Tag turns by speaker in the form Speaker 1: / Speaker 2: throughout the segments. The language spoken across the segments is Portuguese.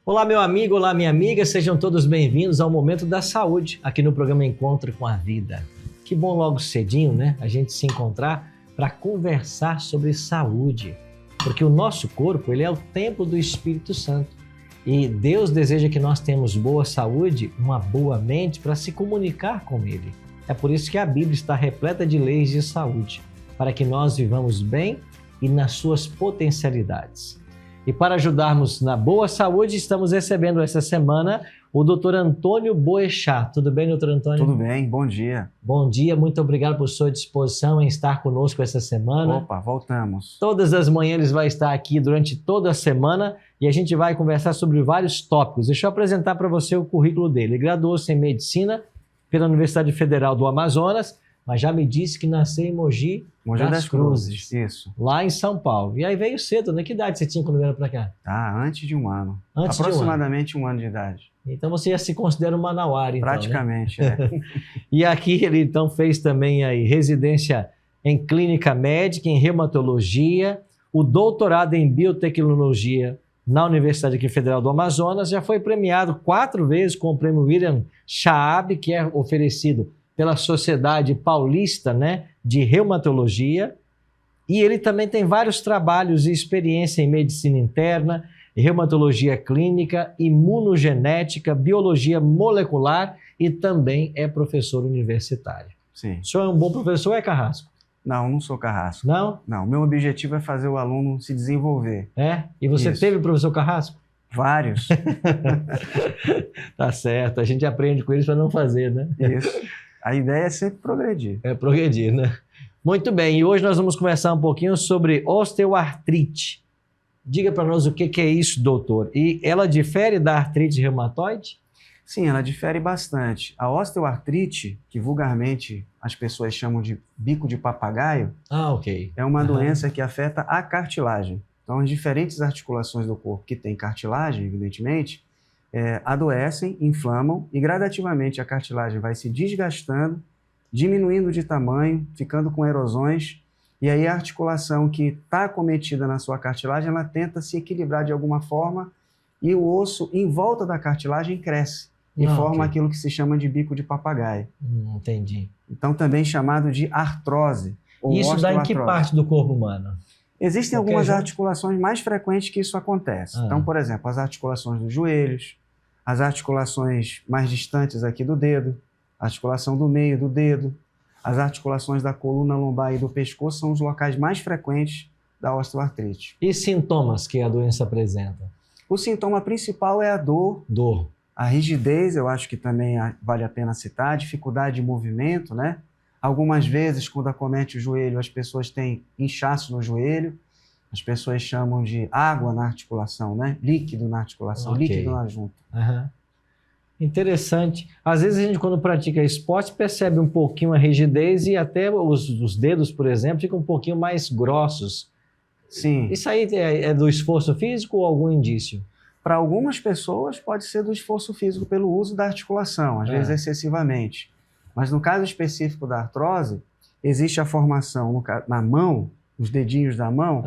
Speaker 1: Olá, meu amigo, olá, minha amiga, sejam todos bem-vindos ao Momento da Saúde, aqui no programa Encontro com a Vida. Que bom logo cedinho, né, a gente se encontrar para conversar sobre saúde, porque o nosso corpo, ele é o templo do Espírito Santo e Deus deseja que nós tenhamos boa saúde, uma boa mente para se comunicar com Ele. É por isso que a Bíblia está repleta de leis de saúde, para que nós vivamos bem e nas suas potencialidades. E para ajudarmos na boa saúde, estamos recebendo essa semana o Dr. Antônio Boechat. Tudo bem, doutor Antônio?
Speaker 2: Tudo bem, bom dia.
Speaker 1: Bom dia, muito obrigado por sua disposição em estar conosco essa semana.
Speaker 2: Opa, voltamos.
Speaker 1: Todas as manhãs ele vai estar aqui durante toda a semana e a gente vai conversar sobre vários tópicos. Deixa eu apresentar para você o currículo dele. Ele graduou-se em Medicina pela Universidade Federal do Amazonas, mas já me disse que nasceu em Mogi das Cruzes.
Speaker 2: Isso.
Speaker 1: Lá em São Paulo. E aí veio cedo, né? Que idade você tinha quando veio para cá?
Speaker 2: Antes de um ano.
Speaker 1: Antes
Speaker 2: Aproximadamente um ano de idade.
Speaker 1: Então você já se considera um manauara, então,
Speaker 2: praticamente,
Speaker 1: né?
Speaker 2: é.
Speaker 1: E aqui ele então fez também aí residência em clínica médica, em reumatologia, o doutorado em biotecnologia na Universidade aqui Federal do Amazonas, já foi premiado 4 vezes com o prêmio William Chaab, que é oferecido pela Sociedade Paulista, né, de Reumatologia, e ele também tem vários trabalhos e experiência em medicina interna, reumatologia clínica, imunogenética, biologia molecular e também é professor universitário.
Speaker 2: Sim.
Speaker 1: O senhor é um bom professor ou é carrasco?
Speaker 2: Não sou carrasco.
Speaker 1: Não?
Speaker 2: Não, meu objetivo é fazer o aluno se desenvolver.
Speaker 1: É? E você
Speaker 2: Isso.
Speaker 1: teve professor carrasco?
Speaker 2: Vários.
Speaker 1: Tá certo, a gente aprende com eles para não fazer, né?
Speaker 2: Isso. A ideia é sempre progredir.
Speaker 1: É progredir, né? Muito bem, e hoje nós vamos conversar um pouquinho sobre osteoartrite. Diga para nós o que é isso, doutor. E ela difere da artrite reumatoide?
Speaker 2: Sim, ela difere bastante. A osteoartrite, que vulgarmente as pessoas chamam de bico de papagaio,
Speaker 1: ok.
Speaker 2: é uma doença que afeta a cartilagem. Então, as diferentes articulações do corpo que têm cartilagem, evidentemente, adoecem, inflamam e gradativamente a cartilagem vai se desgastando, diminuindo de tamanho, ficando com erosões, e aí a articulação que está acometida na sua cartilagem, ela tenta se equilibrar de alguma forma e o osso em volta da cartilagem cresce e forma aquilo que se chama de bico de papagaio.
Speaker 1: Entendi.
Speaker 2: Então também chamado de artrose ou
Speaker 1: isso dá em que
Speaker 2: osteoartrose.
Speaker 1: parte do corpo humano?
Speaker 2: Existem algumas articulações mais frequentes que isso acontece. Então, por exemplo, as articulações dos joelhos, as articulações mais distantes aqui do dedo, a articulação do meio do dedo, as articulações da coluna lombar e do pescoço são os locais mais frequentes da osteoartrite.
Speaker 1: E sintomas que a doença apresenta?
Speaker 2: O sintoma principal é a dor.
Speaker 1: Dor.
Speaker 2: A rigidez, eu acho que também vale a pena citar, dificuldade de movimento, né? Algumas vezes, quando acomete o joelho, as pessoas têm inchaço no joelho, as pessoas chamam de água na articulação, né? Líquido na articulação, líquido na junta.
Speaker 1: Interessante. Às vezes a gente, quando pratica esporte, percebe um pouquinho a rigidez e até os dedos, por exemplo, ficam um pouquinho mais grossos.
Speaker 2: Sim.
Speaker 1: Isso aí é do esforço físico ou algum indício?
Speaker 2: Para algumas pessoas pode ser do esforço físico pelo uso da articulação, às vezes excessivamente. Mas no caso específico da artrose, existe a formação na mão, os dedinhos da mão,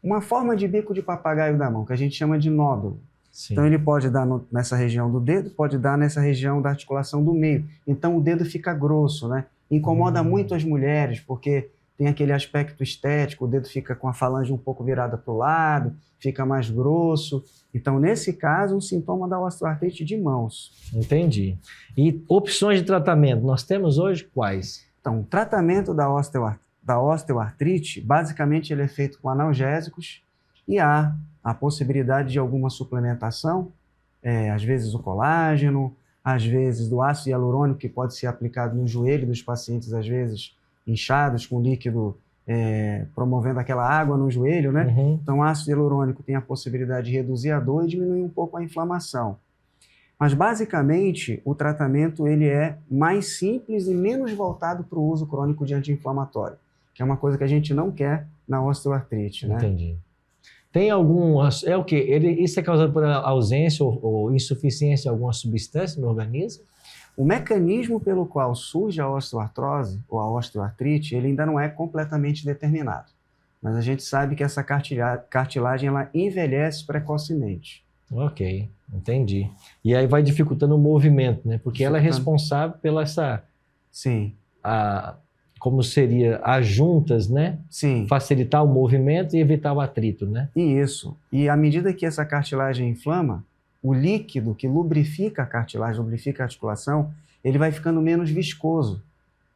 Speaker 2: uma forma de bico de papagaio da mão, que a gente chama de nódulo. Sim. Então ele pode dar nessa região do dedo, pode dar nessa região da articulação do meio. Então o dedo fica grosso, né? Incomoda muito as mulheres, porque tem aquele aspecto estético, o dedo fica com a falange um pouco virada para o lado, fica mais grosso. Então, nesse caso, um sintoma da osteoartrite de mãos.
Speaker 1: Entendi. E opções de tratamento, nós temos hoje quais?
Speaker 2: Então, o tratamento da osteoartrite, basicamente, ele é feito com analgésicos e há a possibilidade de alguma suplementação, às vezes o colágeno, às vezes do ácido hialurônico, que pode ser aplicado no joelho dos pacientes, às vezes inchados com líquido, promovendo aquela água no joelho, né? Então, o ácido hialurônico tem a possibilidade de reduzir a dor e diminuir um pouco a inflamação. Mas, basicamente, o tratamento ele é mais simples e menos voltado para o uso crônico de anti-inflamatório, que é uma coisa que a gente não quer na osteoartrite, né?
Speaker 1: Entendi. Tem algum... É o quê? Isso é causado por ausência ou insuficiência de alguma substância no organismo?
Speaker 2: O mecanismo pelo qual surge a osteoartrose ou a osteoartrite, ele ainda não é completamente determinado. Mas a gente sabe que essa cartilagem ela envelhece precocemente.
Speaker 1: Ok, entendi. E aí vai dificultando o movimento, né? Porque ela é responsável pela essa...
Speaker 2: Sim.
Speaker 1: Como seria as juntas, né?
Speaker 2: Sim.
Speaker 1: Facilitar o movimento e evitar o atrito, né?
Speaker 2: Isso. E à medida que essa cartilagem inflama, o líquido que lubrifica a cartilagem, lubrifica a articulação, ele vai ficando menos viscoso.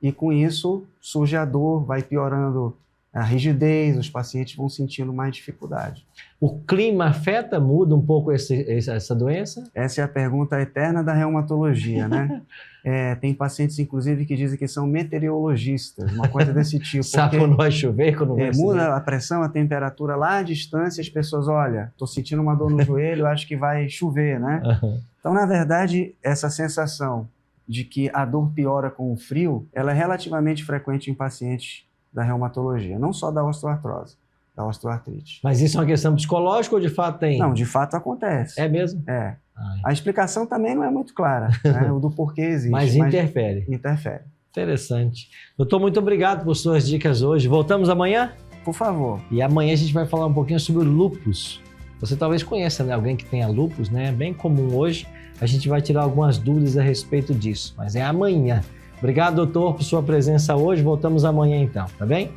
Speaker 2: E com isso surge a dor, vai piorando a rigidez, os pacientes vão sentindo mais dificuldade.
Speaker 1: O clima afeta, muda um pouco essa doença?
Speaker 2: Essa é a pergunta eterna da reumatologia, né? Tem pacientes, inclusive, que dizem que são meteorologistas, uma coisa desse tipo.
Speaker 1: Sabe quando vai chover, quando vai
Speaker 2: muda a pressão, a temperatura lá à distância, as pessoas, olha, estou sentindo uma dor no joelho, acho que vai chover, né?
Speaker 1: Uhum.
Speaker 2: Então, na verdade, essa sensação de que a dor piora com o frio, ela é relativamente frequente em pacientes da reumatologia, não só da osteoartrose, da osteoartrite.
Speaker 1: Mas isso é uma questão psicológica ou de fato tem?
Speaker 2: Não, de fato acontece.
Speaker 1: É mesmo?
Speaker 2: É.
Speaker 1: Ai.
Speaker 2: A explicação também não é muito clara, né, o do porquê existe.
Speaker 1: Mas interfere.
Speaker 2: Interfere.
Speaker 1: Interessante. Doutor, muito obrigado por suas dicas hoje. Voltamos amanhã?
Speaker 2: Por favor.
Speaker 1: E amanhã a gente vai falar um pouquinho sobre o lúpus. Você talvez conheça, né, alguém que tenha lúpus, né? É bem comum hoje. A gente vai tirar algumas dúvidas a respeito disso, mas é amanhã. Obrigado, doutor, por sua presença hoje. Voltamos amanhã então, tá bem?